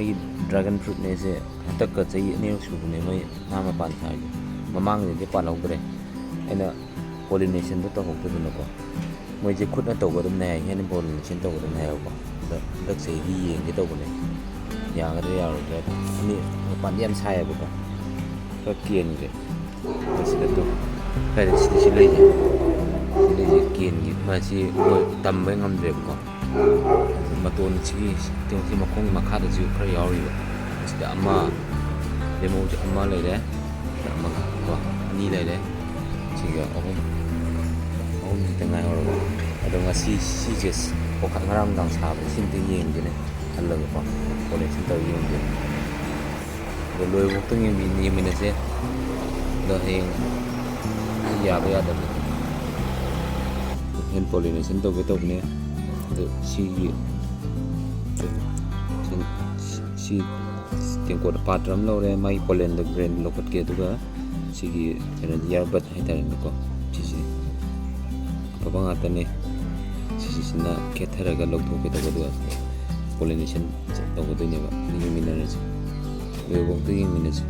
ꯑꯩꯒꯤ ꯗ꯭ꯔꯥꯒꯟ ꯐ꯭ꯔꯨꯠꯅꯦꯁꯦ ꯍꯟꯗꯛꯀ ꯆꯍꯤ ꯑꯅꯤꯔꯛ ꯁꯨꯕꯅꯦ ꯃꯣꯏ ꯃꯥ ꯃꯄꯥꯟ ꯊꯥꯔꯤꯁꯦ ꯃꯃꯥꯡꯗꯗꯤ ꯄꯥꯜꯍꯧꯗ꯭ꯔꯦ ꯑꯩꯅ ꯄꯣꯂꯤꯅꯦꯁꯟꯗꯣ ꯇꯧꯍꯧꯗꯗꯅꯀꯣ ꯃꯣꯏꯁꯦ ꯈꯨꯠꯅ ꯇꯧꯒꯗꯕꯅꯦ ꯍꯥꯏ ꯍꯦꯟꯅ ꯄꯣꯂꯤꯅꯦꯁꯟ ꯇꯧꯒꯗꯕꯅꯦ ꯍꯥꯏꯕꯀꯣ ꯑꯗ ꯍꯟꯗꯛ ꯆꯍꯤꯗꯤ ꯌꯦꯡꯒꯦ ꯇꯧꯕꯅꯦ ꯌꯥꯒꯗ꯭ꯔꯥ ꯌꯥꯔꯣꯏꯗ꯭ꯔꯥ ꯑꯅꯤ ꯃꯄꯥꯟꯗꯤ ꯌꯥꯝ ꯁꯥꯏꯌꯦꯕꯀꯣ ꯈꯔ ꯀꯦꯟꯈ꯭ꯔꯦ ꯃꯁꯤꯗ ꯀꯔꯤ ꯁꯤ ꯂꯩꯁꯦ ꯁꯤ ꯂꯩꯁꯦ ꯀꯦꯟꯒꯤ ꯃꯁꯤ ꯇꯝꯕ ꯉꯝꯗ꯭ꯔꯦꯕꯀꯣ ꯑꯗꯨ ꯃꯇꯣꯟ ꯁꯤ ꯃꯈꯣꯡꯒꯤ ꯃꯈꯥꯗꯁꯨ ꯈꯔ ꯌꯥꯎꯔꯤꯕ ꯃꯁꯤꯗ ꯑꯃ ꯂꯦꯃꯣꯁꯦ ꯑꯃ ꯂꯩꯔꯦ ꯑꯃꯒ ꯀꯣ ꯑꯅꯤ ꯂꯩꯔꯦ ꯁꯤꯒ ꯑꯍꯨꯝꯁꯤꯗ ꯉꯥꯏꯍꯧꯔꯕ ꯑꯗꯣ ꯉꯁꯤ ꯁꯤꯁꯦ ꯉꯔꯥꯡ ꯅꯨꯡꯗꯥꯡ ꯁꯥꯕ ꯁꯤꯝꯇ ꯌꯦꯡꯒꯦꯅꯦ ꯈꯜꯂꯒꯀꯣ ꯄꯣꯂꯤꯅꯦꯁꯟ ꯇꯧꯔ ꯌꯦꯡꯒꯦꯅꯦ ꯑꯗꯣ ꯂꯣꯏꯕꯐꯥꯎꯇꯪ ꯌꯦꯡꯃꯤꯟꯅꯁꯦ ꯑꯗꯣ ꯍꯌꯦꯡ ꯌꯥꯕ ꯌꯥꯗꯕ ꯍꯦꯟ ꯄꯣꯂꯤꯅꯦꯁꯟ ꯇꯧꯒꯦ ꯇꯧꯕꯅꯦ ꯑꯗꯣ ꯁꯤ ꯇꯦꯡꯀꯣꯠ ꯄꯥꯇ꯭ꯔ ꯑꯃ ꯂꯧꯔꯦ ꯃꯥꯒꯤ ꯄꯣꯂꯦꯟꯗ ꯒ꯭ꯔꯦꯟ ꯂꯧꯈꯠꯀꯦ ꯑꯗꯨꯒ ꯁꯤꯒꯤ ꯀꯩꯅꯣꯗꯤ ꯏꯌꯥꯔꯕꯠ ꯍꯥꯏꯇꯥꯔꯦꯅꯦꯀꯣ ꯁꯤꯁꯦ ꯑꯐꯕ ꯉꯥꯛꯇꯅꯦ ꯁꯤꯁꯤꯅ ꯈꯦꯠꯊꯔꯒ ꯂꯧꯊꯣꯛꯀꯦ ꯇꯧꯕ ꯑꯗꯨꯒ ꯄꯣꯂꯤꯅꯦꯁꯟ ꯇꯧꯒꯗꯣꯏꯅꯦꯕ ꯌꯦꯡꯃꯤꯟꯅꯔꯁꯤ ꯂꯣꯏꯕꯐꯥꯎꯇ ꯌꯦꯡꯃꯤꯟꯅꯁꯤ